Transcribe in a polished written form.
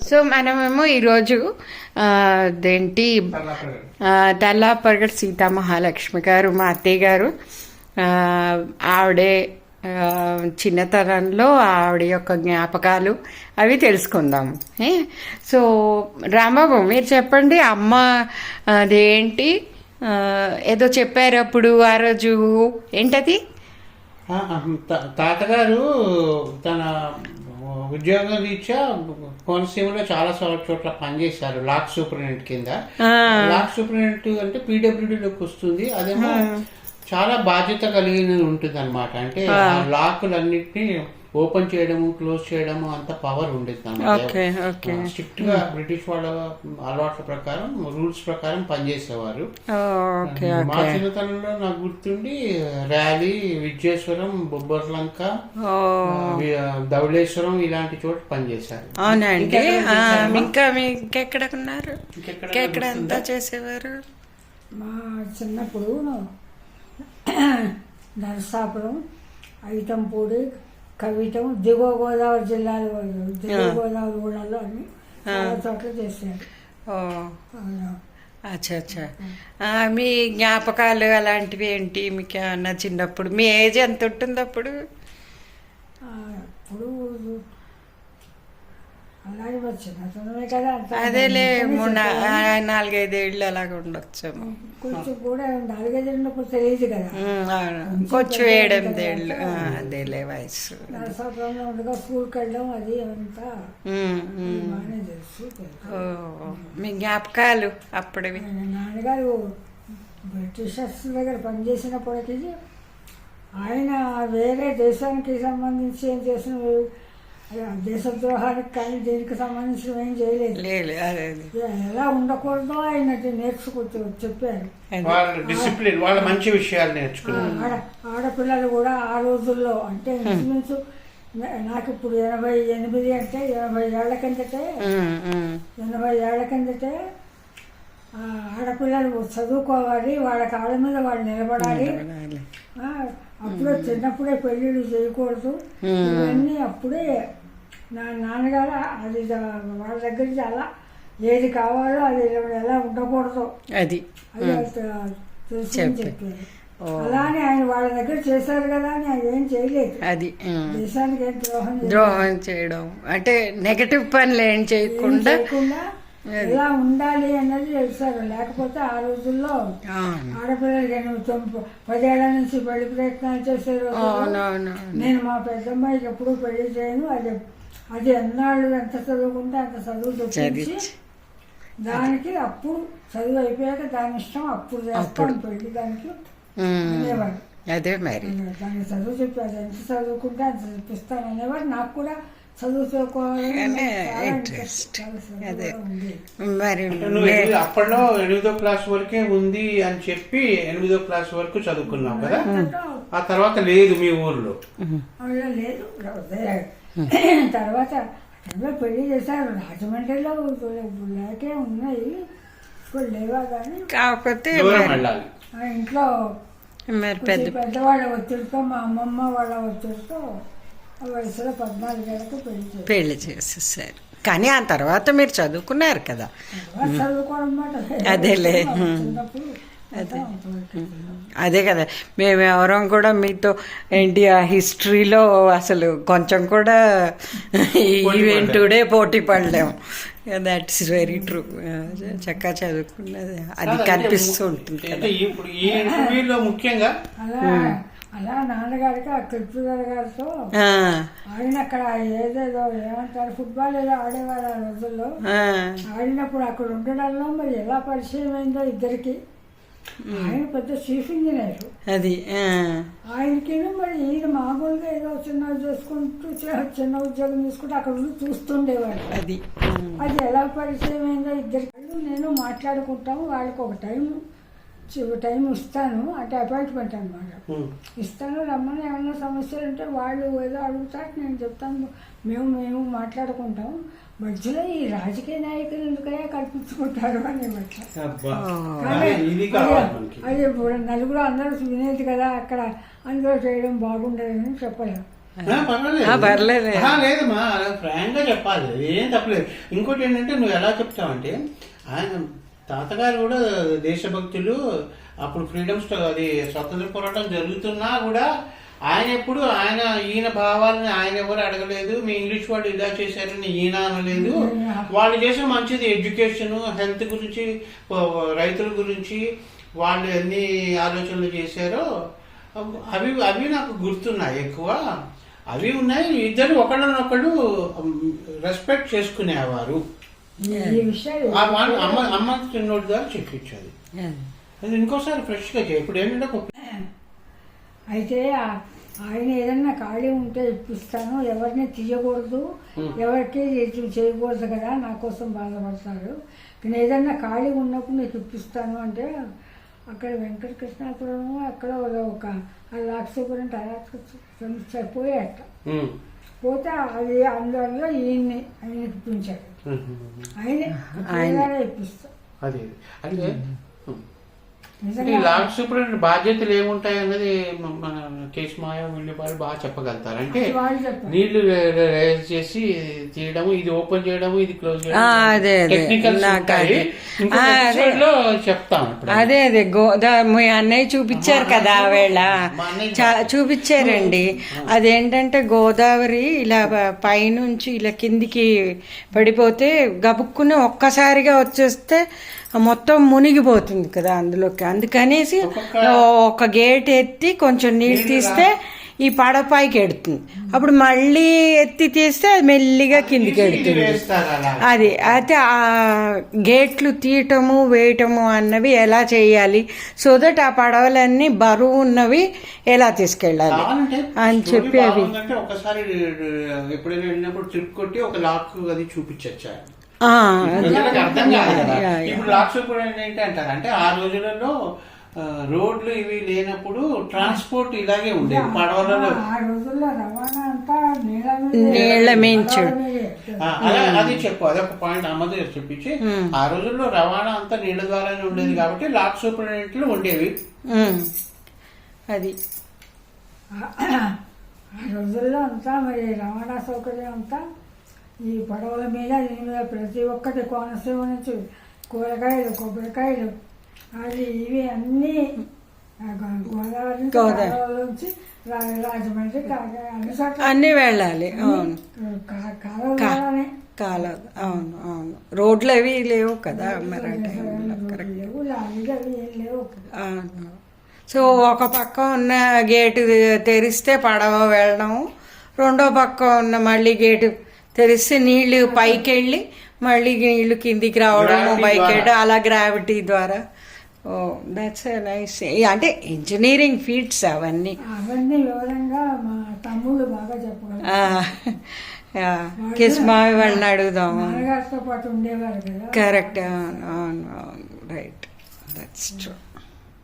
So మనమేమో ఈరోజు అదేంటి తెల్లాపరగడ సీతామహాలక్ష్మి గారు మా అత్తయ్య గారు ఆవిడే చిన్నతనంలో ఆవిడ యొక్క జ్ఞాపకాలు అవి తెలుసుకుందాం. సో రాంబాబు మీరు చెప్పండి, అమ్మ అదేంటి ఏదో చెప్పారు అప్పుడు ఆ రోజు, ఏంటది? తాతగారు తన ఉద్యోగ రీత్యా కోనసీమలో చాలా చోట్ల పనిచేశారు లాక్ సూపరింటెండెంట్ కింద. లాక్ సూపరింటెండెంట్ అంటే పీడబ్ల్యూడీలోకి వస్తుంది. అదేమో చాలా బాధ్యత కలిగి ఉంటుంది అనమాట. అంటే లాకులన్నిటినీ ఓపెన్ చేయడము క్లోజ్ చేయడము అంత పవర్ ఉండేది అనమాట. స్ట్రిక్ట్ గా బ్రిటిష్ వాళ్ళ అలవాట్ల ప్రకారం రూల్స్ ప్రకారం పనిచేసేవారు. మా చిన్నతనంలో నాకు గుర్తుండి ర్యాలీ, విజయేశ్వరం, బొబ్బర్లంక, ధవళేశ్వరం ఇలాంటి చోట పనిచేశారు. అవునండి. ఇంకా ఇంకెక్కడున్నారు, ఇంకెక్కడ అంతా చేసేవారు? మా చిన్నప్పుడు నరసాపురం, ఐతంపూడి, కవితం, దిగువ గోదావరి జిల్లాలో, దిగువ గోదావరి ఊళ్ళలో అన్ని చాలా చోట్ల చేశారు. అచ్చా. మీ జ్ఞాపకాలు అలాంటివి ఏంటి? మీకు ఏమన్నా చిన్నప్పుడు మీ ఏజ్ ఎంత ఉంటుంది అప్పుడు? అప్పుడు అలాగే వచ్చింది కదా, అదేలే 4-5 ఏళ్ళు అలాగ ఉండొచ్చేమో. కొంచెం కూడా 4-5 ఉన్నప్పుడు తెలియదు కదా, కొంచెం 7-8 ఏళ్ళు అదేలే వయసు. నరసాపురంలో ఉండగా స్కూల్కి వెళ్ళడం అది అంతా బాగానే తెలుసు. మీ జ్ఞాపకాలు అప్పుడవి? నాన్నగారు బ్రిటిషర్స్ దగ్గర పనిచేసినప్పటికీ ఆయన వేరే దేశానికి సంబంధించి ఏం చేసిన దేశద్రోహానికి కానీ దీనికి సంబంధించిన ఏం చేయలేదు. ఎలా ఉండకూడదో ఆయన చెప్పారు. వాళ్ళ మంచి విషయాలు నేర్చుకున్నారు. ఆడపిల్లలు కూడా ఆ రోజుల్లో అంటే ఇంచుమించు నాకు ఇప్పుడు 88 అంటే 80 ఏళ్ల కిందటే ఆడపిల్లలు చదువుకోవాలి, వాళ్ళ కాళ్ళ మీద వాళ్ళు నిలబడాలి, అప్పుడే చిన్నప్పుడే పెళ్ళిళ్ళు చేయకూడదు, ఇవన్నీ అప్పుడే నా నాన్నగారు అది వాళ్ళ దగ్గర నుంచి అలా ఏది కావాలో అది ఎలా ఉండకూడదు అది తెలుసుకుని చెప్పారు. అలానే ఆయన వాళ్ళ దగ్గర చేశారు కదా అని అది ఏం చేయలేదు. అది దేశానికి ఏం ద్రోహం చేయడం అంటే నెగటివ్ పనులు ఏం చేయకుండా ఎలా ఉండాలి అన్నది తెలుసారు. లేకపోతే ఆ రోజుల్లో ఆడపిల్లలకి 10 ఏళ్ల నుంచి పెళ్లి ప్రయత్నాలు చేశారు. నేను మా పెద్దమ్మాయికి ఎప్పుడూ పెళ్లి చేయను, అది ఎన్నాళ్ళు ఎంత చదువుకుంటే అంత చదువు చెప్పించి దానికి అప్పుడు చదువు అయిపోయాక దాని ఇష్టం అప్పుడు చేస్తాను పెళ్లి దానికి అనేవాడు. అదే మరి దానికి చదువు చెప్పి అది ఎంత చదువుకుంటే అంత చెప్పిస్తాను అనేవాడు. నాకు కూడా చదువుకోవాలని ఇంట్రెస్ట్. అప్పట్లో 8వ క్లాస్ వరకే ఉంది అని చెప్పి 8వ క్లాస్ వరకు చదువుకున్నాం కదా, ఆ తర్వాత లేదు మీ ఊర్లో? లేదు. తర్వాత పెళ్లి చేశారు రాజమండ్రిలో, లేకే ఉన్నాయి ఇప్పుడు లేవా కానీ, కాకపోతే ఇంట్లో పెద్దవాళ్ళ ఒత్తిడితో మా అమ్మమ్మ వాళ్ళ ఒత్తిడితో వయసులో 14 ఏళ్ళకు పెళ్లి చేసేసారు. కానీ ఆ తర్వాత మీరు చదువుకున్నారు కదా. అదేలే అదే కదా, మేము ఎవరం కూడా మీతో ఏంటి ఆ హిస్టరీలో అసలు కొంచెం కూడా ఈవెంటుడే పోటీ పడలేము. That is very true. చక్కగా చదువుకున్నది అది కనిపిస్తూ ఉంటుంది. ముఖ్యంగా అలా నాన్నగారికి ఆ కృష్ణగారి గారితో ఆయన అక్కడ ఏదేదో ఏమంటారు ఫుట్బాల్ ఏదో ఆడేవారు ఆ రోజుల్లో. ఆడినప్పుడు అక్కడ ఉండడంలో మరి ఎలా పరిచయం అయిందో ఇద్దరికి. ఆయన పెద్ద చీఫ్ ఇంజనీర్, అది ఆయనకి మరి ఈయన మామూలుగా ఏదో చిన్న ఉద్యోగం తీసుకుంటూ అక్కడ ఉండి చూస్తుండేవాడు. అది ఎలా పరిచయం అయిందో ఇద్దరికి. నేను మాట్లాడుకుంటాము, వాళ్ళకి ఒక టైం ఇస్తాను అంటే అపాయింట్మెంట్ అనమాట ఇస్తాను, రమ్మని ఏమన్నా సమస్యలు ఉంటే వాళ్ళు ఏదో అడుగుతారు, నేను చెప్తాను, మేము మాట్లాడుకుంటాం. మధ్యలో ఈ రాజకీయ నాయకులు ఎందుకయ్యా కల్పించుకుంటారు అని అది నలుగురు అందరూ వినేది కదా, అక్కడ అందరూ చేయడం బాగుండదని చెప్పలేము. పర్వాలేదు పర్లేదు. లేదమ్మా, ఫ్రాంక్ గా చెప్పాలి, ఏం తప్పలేదు. ఇంకోటి ఏంటంటే నువ్వు ఎలా చెప్తావంటే ఆయన తాతగారు కూడా దేశభక్తులు, అప్పుడు ఫ్రీడమ్ అది స్వతంత్ర పోరాటం జరుగుతున్నా కూడా ఈయన భావాలని ఆయన ఎవరు అడగలేదు. మీ ఇంగ్లీష్ వాళ్ళు ఇలా చేశారని ఈయన అనలేదు. వాళ్ళు చేసిన మంచిది ఎడ్యుకేషన్, హెల్త్ గురించి, రైతుల గురించి వాళ్ళు ఎన్ని ఆలోచనలు చేశారో అవి నాకు గుర్తున్నాయి. ఎక్కువ అవి ఉన్నాయి. ఇద్దరు ఒకళ్ళనొకళ్ళు రెస్పెక్ట్ చేసుకునేవారు. అమ్మ చిన్నోటి ద్వారా చెప్పించాలి. అది ఇంకోసారి ఫ్రెష్ గా చేయి. ఇప్పుడు ఏంటంటే అయితే ఆయన ఏదన్నా ఖాళీ ఉంటే ఇప్పిస్తాను, ఎవరిని తీయకూడదు, ఎవరికి చేయకూడదు కదా, నా కోసం బాధపడతాడు. నేను ఏదన్నా ఖాళీ ఉన్నప్పుడు నీకు ఇప్పిస్తాను అంటే అక్కడ వెంకటకృష్ణాపురం అక్కడ ఒక లాక్సూపురంటే పోయాట. పోతే అది అందువల్ల ఆయన ఇప్పించాడు. ఆయన ఇప్పిస్తాడు. అది అంటే ఈ లార్డ్ సూపరింటెండెంట్ బాధ్యతలు ఏముంటాయి అన్నది మన కేశమాయ వీళ్ళు బాగా చెప్పగలుగుతారు. అంటే నీళ్లు రైజ్ చేసి తీయడము, ఇది ఓపెన్ చేయడము, ఇది క్లోజ్ చేయడం, టెక్నికల్ లో చెప్తాం. అదే మీ అన్నయ్య చూపించారు కదా ఆవేళ, చూపించారండి. అదేంటంటే గోదావరి ఇలా పైనుంచి ఇలా కిందికి పడిపోతే గబుక్కుని ఒక్కసారిగా వచ్చేస్తే మొత్తం మునిగిపోతుంది కదా అందులోకి. అందుకనేసి ఒక గేట్ ఎత్తి కొంచెం నీళ్ళు తీస్తే ఈ పడవ పైకి ఎడుతుంది. అప్పుడు మళ్ళీ ఎత్తి తీస్తే అది మెల్లిగా కిందికి ఎడుతుంది. అది అయితే ఆ గేట్లు తీయటము వేయటము అన్నవి ఎలా చేయాలి, సో దట్ ఆ పడవలన్నీ బరువు ఉన్నవి ఎలా తీసుకెళ్ళాలి అని చెప్పి అవి ఒకసారి ఎప్పుడైనా వెళ్ళినప్పుడు ట్రిప్ కొట్టి ఒక లాక్ అది చూపించచ్చు. అర్థం కాదు కదా. ఇప్పుడు లాక్ సూపరింటెండెంట్ ఏంటి అంటారు అంటే ఆ రోజులలో రోడ్లు ఇవి లేనప్పుడు ట్రాన్స్పోర్ట్ ఇలాగే ఉండేది పడవలలో. నీళ్ల మించు అది చెప్పు, అదొక పాయింట్ అమ్మది చెప్పించి. ఆ రోజుల్లో రవాణా అంతా నీళ్ల ద్వారానే ఉండేది కాబట్టి లాక్ సూపరింటెండెంట్లు ఉండేవి. అది ఆ రోజుల్లో అంతా మరి రవాణా సౌకర్యం అంతా ఈ పడవల మీద దీని మీద ప్రతి ఒక్కటి కోనసీమ నుంచి కూరగాయలు, కొబ్బరికాయలు, అది ఇవి అన్నీ గోదావరి నుంచి రాజమండ్రి అన్నీ వెళ్ళాలి. కాలం అవును అవును, రోడ్లు అవి లేవు కదా మరి లేవు, లారీలు అవి ఏం లేవు. సో ఒక పక్క ఉన్న గేటు తెరిస్తే పడవ వెళ్ళడం, రెండో పక్క ఉన్న మళ్ళీ గేటు తెరిస్తే నీళ్లు పైకి వెళ్ళి మళ్ళీ నీళ్లు కిందికి రావడము, పైకి వెళ్ళడం, అలా గ్రావిటీ ద్వారా. Oh that's nice. అంటే ఇంజనీరింగ్ ఫీట్స్ అవన్నీ వివరంగా మా తమ్ముడు బాగా చెప్పగలరు. కిస్మావి వాళ్ళని అడుగుదాము. పాటు ఉండేవారు కదా. కరెక్ట్. అవును అవును, రైట్, దట్స్ ట్రూ.